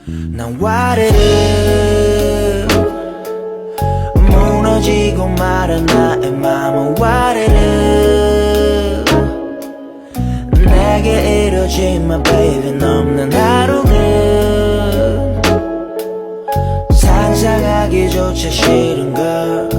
난 와르르 무너지고 말아 나의 맘은 와르르 내게 이뤄진 my baby 넘는 하루는 상상하기조차 싫은 걸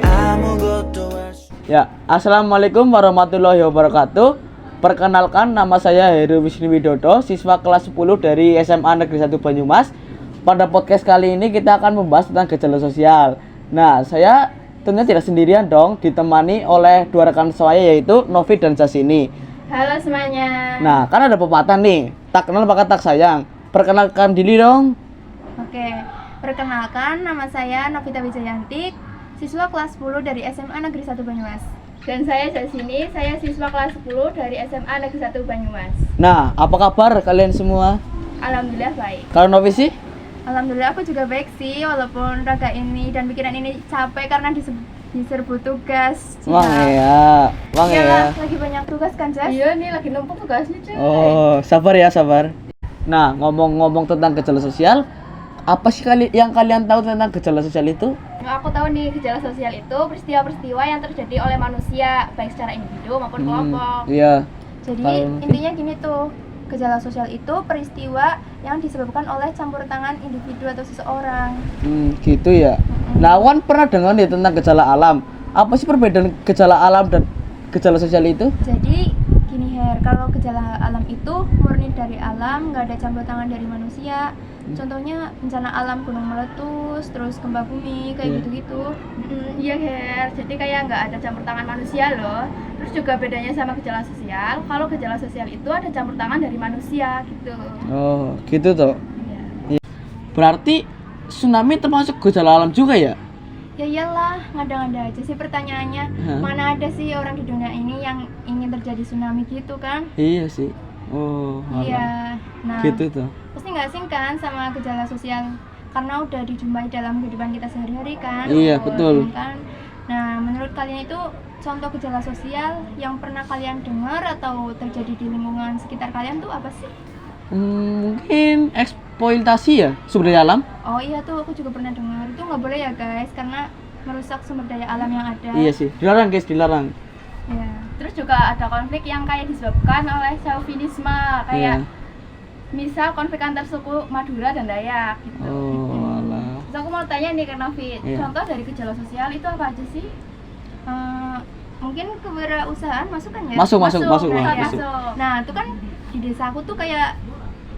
아무것도 할 수. Ya, assalamualaikum warahmatullahi wabarakatuh. Perkenalkan, nama saya Heru Wisnu Widodo, siswa kelas 10 dari SMA Negeri 1 Banyumas. Pada podcast kali ini kita akan membahas tentang gejala sosial. Nah, saya tentunya tidak sendirian dong, ditemani oleh dua rekan saya yaitu Novi dan Jasini. Halo semuanya. Nah, kan ada pepatah nih, tak kenal maka tak sayang. Perkenalkan diri dong. Oke, perkenalkan nama saya Novita Wijayanti, siswa kelas 10 dari SMA Negeri 1 Banyumas. Dan saya Jasini, saya siswa kelas 10 dari SMA Negeri 1 Banyumas. Nah, apa kabar kalian semua? Alhamdulillah baik. Kalau Novi sih? Alhamdulillah aku juga baik sih, walaupun raga ini dan pikiran ini capek karena diserbu tugas. Wang ya, Iyalah, lagi banyak tugas kan, Jas? Iya nih, lagi numpuk tugasnya, cuy. Oh, sabar ya, sabar. Nah, ngomong-ngomong tentang gejala sosial, apa sih yang kalian tahu tentang gejala sosial itu? Aku tahu nih, gejala sosial itu peristiwa-peristiwa yang terjadi oleh manusia, baik secara individu maupun kelompok. Iya. Jadi intinya gini tuh, gejala sosial itu peristiwa yang disebabkan oleh campur tangan individu atau seseorang. Gitu ya. Nah, Wan pernah dengar nih tentang gejala alam. Apa sih perbedaan gejala alam dan gejala sosial itu? Jadi gini Her, kalau gejala alam itu murni dari alam, nggak ada campur tangan dari manusia. Contohnya bencana alam, gunung meletus, terus gempa bumi, kayak gitu-gitu. Iya Her, jadi kayak nggak ada campur tangan manusia loh. Terus juga bedanya sama gejala sosial, kalau gejala sosial itu ada campur tangan dari manusia gitu. Oh, gitu toh. Iya. Berarti tsunami termasuk gejala alam juga ya? Ya iyalah, ngada-ngada aja sih pertanyaannya. Mana ada sih orang di dunia ini yang ingin terjadi tsunami gitu kan? Iya sih. Oh, iya. Nah, gitu tuh. pasti nggak asing kan sama gejala sosial karena udah dijumpai dalam kehidupan kita sehari-hari kan? Iya, betul. Kan? Nah, menurut kalian itu contoh gejala sosial yang pernah kalian dengar atau terjadi di lingkungan sekitar kalian tuh apa sih? Mungkin eksploitasi ya sumber daya alam. Oh iya tuh, aku juga pernah dengar. Itu nggak boleh ya guys, karena merusak sumber daya alam yang ada. Iya sih, dilarang guys, dilarang. Ya. Terus juga ada konflik yang kayak disebabkan oleh chauvinisme, kayak misal konflik antar suku Madura dan Dayak gitu. Oh, alah. Terus aku mau tanya nih ke Novi, contoh dari gejala sosial itu apa aja sih? Mungkin kewirausahaan masuk kan ya? Masuk. Nah, itu kan di desaku tuh kayak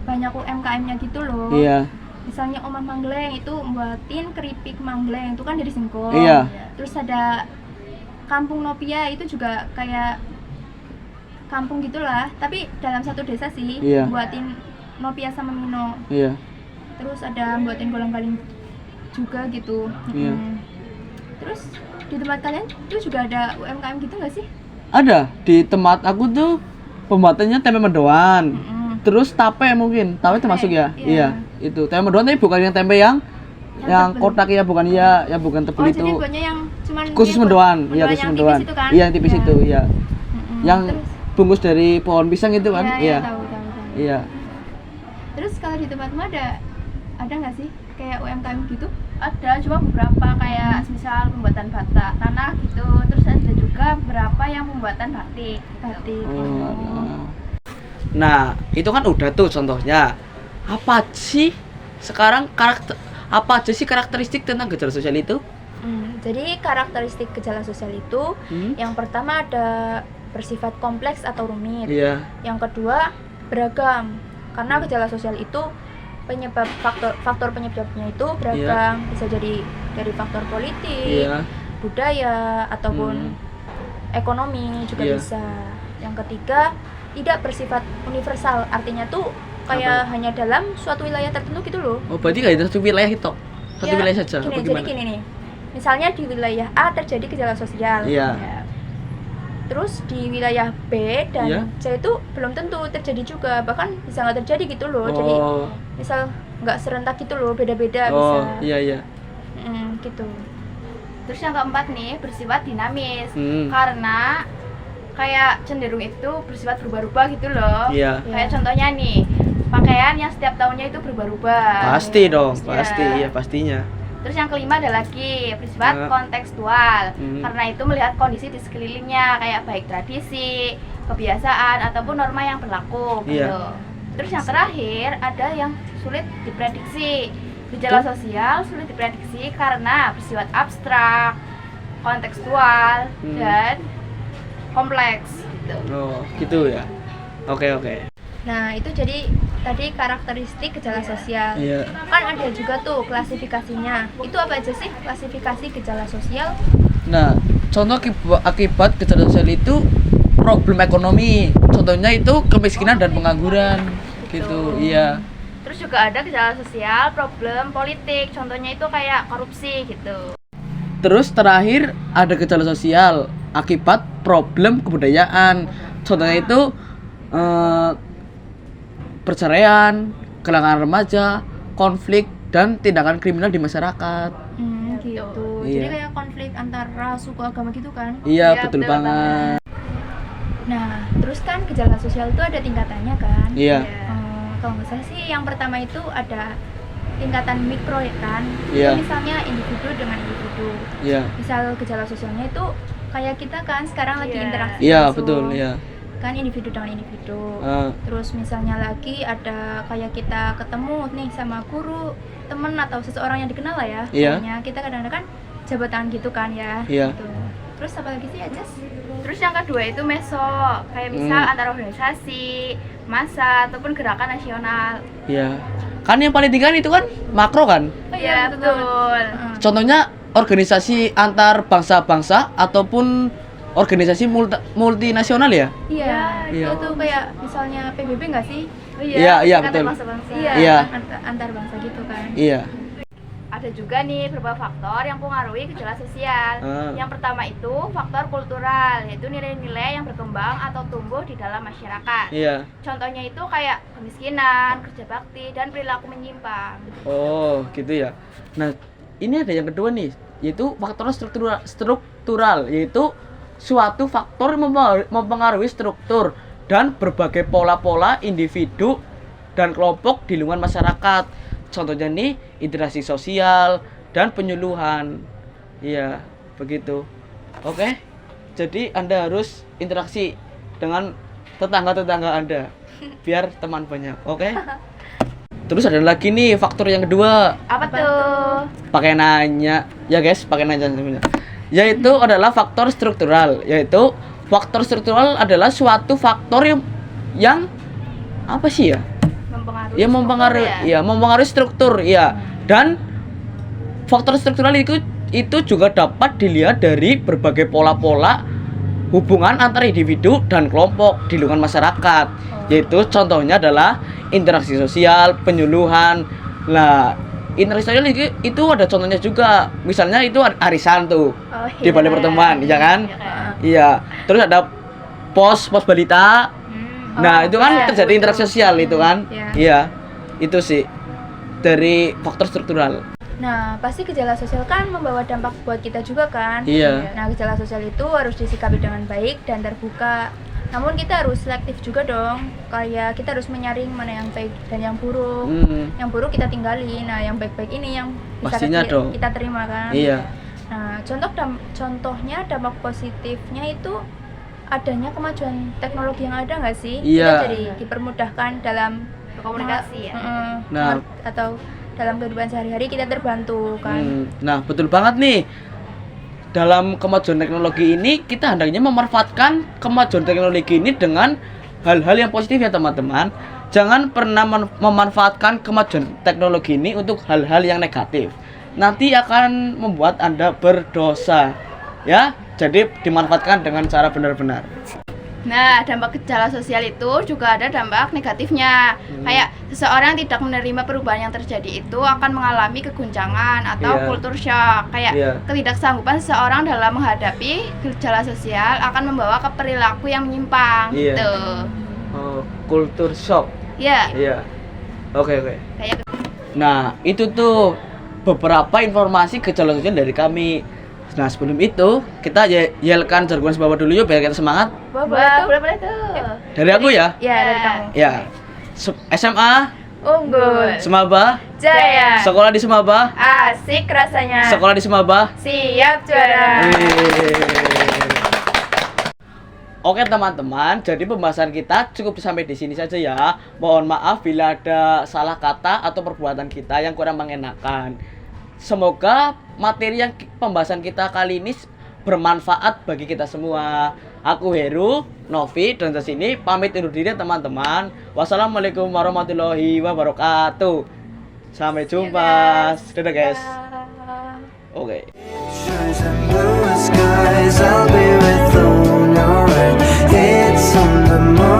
banyak UMKM-nya gitu loh. Iya. Misalnya Omah Manggleng itu buatin keripik Manggleng, itu kan dari singkong. Iya. Terus ada Kampung Nopia, itu juga kayak kampung gitulah, tapi dalam satu desa sih. Iya. Buatin Nopia sama Mino. Iya. Terus ada buatin kolang-kaling juga gitu. Iya. Terus di tempat kalian itu juga ada UMKM gitu nggak sih? Ada di tempat aku tuh pembuatannya tempe mendoan. Terus tape mungkin, tape termasuk ya? Iya. Itu tempe mendoan tapi bukan yang tempe yang kotak ya, bukan ya, yang bukan tebel itu. Jadi buatnya yang cuman khusus mendoan, iya khusus mendoan. Iya yang tipis itu, iya. Yang bungkus dari pohon pisang itu kan? Iya. Tahu. Iya. Terus kalau di tempatmu ada nggak sih kayak UMKM gitu? Ada, cuma beberapa kayak misal pembuatan bata tanah gitu. Terus ada juga beberapa yang pembuatan batik. Nah, itu kan udah tuh contohnya. Apa sih sekarang apa aja sih karakteristik tentang gejala sosial itu? Jadi karakteristik gejala sosial itu yang pertama ada bersifat kompleks atau rumit. Iya. Yang kedua beragam. Karena gejala sosial itu faktor penyebabnya itu beragam. Bisa jadi dari faktor politik, budaya ataupun ekonomi juga bisa. Yang ketiga tidak bersifat universal, artinya tuh kayak hanya dalam suatu wilayah tertentu gitu loh. Oh, berarti nggak ada satu wilayah itu? Satu wilayah saja? Jadi gini nih, misalnya di wilayah A terjadi gejala sosial. Iya. Terus di wilayah B dan C itu belum tentu terjadi juga, bahkan bisa nggak terjadi gitu loh. Jadi misal nggak serentak gitu loh, beda-beda bisa. Oh, iya. Gitu. Terus yang keempat nih, bersifat dinamis. Karena kayak cenderung itu bersifat berubah-ubah gitu loh. Iya. Kayak contohnya nih, pakaian yang setiap tahunnya itu berubah-ubah. Pasti dong, Ya. pasti, iya pastinya. Terus yang kelima ada lagi bersifat kontekstual, karena itu melihat kondisi di sekelilingnya kayak baik tradisi, kebiasaan ataupun norma yang berlaku gitu. Iya. Terus yang terakhir ada yang sulit diprediksi. Gejala sosial sulit diprediksi karena bersifat abstrak, kontekstual, dan kompleks gitu. Oh, gitu ya. Oke. Nah, itu jadi tadi karakteristik gejala sosial. Iya. Kan ada juga tuh klasifikasinya. Itu apa aja sih klasifikasi gejala sosial? Nah, contoh akibat gejala sosial itu problem ekonomi. Contohnya itu kemiskinan dan pengangguran. Gitu, iya. Terus juga ada gejala sosial, problem politik. Contohnya itu kayak korupsi gitu. Terus terakhir ada gejala sosial akibat problem kebudayaan. Contohnya itu perceraian, kehilangan remaja, konflik dan tindakan kriminal di masyarakat. Gitu. Iya. Jadi kayak konflik antara suku agama gitu kan? Iya, betul banget. Nah, terus kan gejala sosial itu ada tingkatannya kan? Iya. Kalau nggak salah sih yang pertama itu ada tingkatan mikro ya kan? Iya. Itu misalnya individu dengan individu. Iya. Misal gejala sosialnya itu kayak kita kan sekarang lagi interaksi Iya, langsung. betul, iya. Kan individu dengan individu. Ah. Terus misalnya lagi ada kayak kita ketemu nih sama guru, temen atau seseorang yang dikenal lah ya. Iya. Pokoknya kita kadang-kadang kan jabat tangan gitu kan ya. Iya. Gitu. Terus apa lagi sih Ajas? Terus yang kedua itu meso, kayak misal antara organisasi, massa ataupun gerakan nasional. Iya. Kan yang paling tinggi kan itu kan makro kan? Iya, betul. Contohnya organisasi antar bangsa-bangsa ataupun organisasi multinasional ya? Iya, Iya. itu kayak misalnya PBB nggak sih? Iya, betul. Iya, Iya. antar bangsa gitu kan. Iya. Ada juga nih beberapa faktor yang mempengaruhi gejala sosial. Yang pertama itu faktor kultural, yaitu nilai-nilai yang berkembang atau tumbuh di dalam masyarakat. Iya. Contohnya itu kayak kemiskinan, kerja bakti, dan perilaku menyimpang. Oh, gitu ya. Nah, ini ada yang kedua nih, yaitu faktor struktural, yaitu suatu faktor yang mempengaruhi struktur dan berbagai pola-pola individu dan kelompok di lingkungan masyarakat. Contohnya nih interaksi sosial dan penyuluhan. Iya, begitu. Oke. Jadi Anda harus interaksi dengan tetangga-tetangga Anda biar teman banyak. Oke. Terus ada lagi nih faktor yang kedua. Apa tuh? Pakai nanya. Ya guys, pakai nanya sebenarnya. Yaitu adalah faktor struktural, yaitu faktor struktural adalah suatu faktor yang apa sih ya? Mempengaruhi struktur ya. Dan faktor struktural itu juga dapat dilihat dari berbagai pola-pola hubungan antar individu dan kelompok di lingkungan masyarakat. Yaitu contohnya adalah interaksi sosial, penyuluhan. Nah, interaksi sosial itu ada contohnya juga. Misalnya itu arisan tuh di balai pertemuan, ya kan? Iya. Terus ada pos balita. Nah, itu kan terjadi interaksi sosial itu kan? Iya. Itu sih dari faktor struktural. Nah, pasti gejala sosial kan membawa dampak buat kita juga kan? Iya. Nah, gejala sosial itu harus disikapi dengan baik dan terbuka. Namun kita harus selektif juga dong. Kayak kita harus menyaring mana yang baik dan yang buruk. Yang buruk kita tinggalin. Nah, yang baik-baik ini yang bisa kita terima kan? Iya. Nah, contohnya dampak positifnya itu adanya kemajuan teknologi yang ada nggak sih? Iya. Kita jadi dipermudahkan dalam komunikasi ya. Nah, atau dalam kehidupan sehari-hari kita terbantu kan. Nah, betul banget nih. Dalam kemajuan teknologi ini kita hendaknya memanfaatkan kemajuan teknologi ini dengan hal-hal yang positif ya teman-teman. Jangan pernah memanfaatkan kemajuan teknologi ini untuk hal-hal yang negatif. Nanti akan membuat Anda berdosa. Ya, jadi dimanfaatkan dengan cara benar-benar. Nah, dampak gejala sosial itu juga ada dampak negatifnya. Kayak seseorang tidak menerima perubahan yang terjadi itu akan mengalami keguncangan atau culture shock. Kayak ketidaksanggupan seseorang dalam menghadapi gejala sosial akan membawa ke perilaku yang menyimpang gitu. Oh, culture shock. Iya. Iya. Oke. Nah, itu tuh beberapa informasi gejala sosial dari kami. Nah, sebelum itu kita yelkan jargon sebawah dulu yuk biar kita semangat. Boleh tuh. Dari aku ya? Iya, dari kamu. Ya. SMA Unggul. Semaba, Jaya. sekolah di Semaba, Asik rasanya. sekolah di Semaba. Siap juara. Oke teman-teman, jadi pembahasan kita cukup sampai di sini saja ya. Mohon maaf bila ada salah kata atau perbuatan kita yang kurang mengenakan. Semoga materi yang pembahasan kita kali ini bermanfaat bagi kita semua. Aku Heru, Novi, dan sini pamit undur diri teman-teman. Wassalamualaikum warahmatullahi wabarakatuh. Sampai jumpa. Dadah guys. Oke. Shines and blue skies, I'll be with the moon, alright. It's on the moon.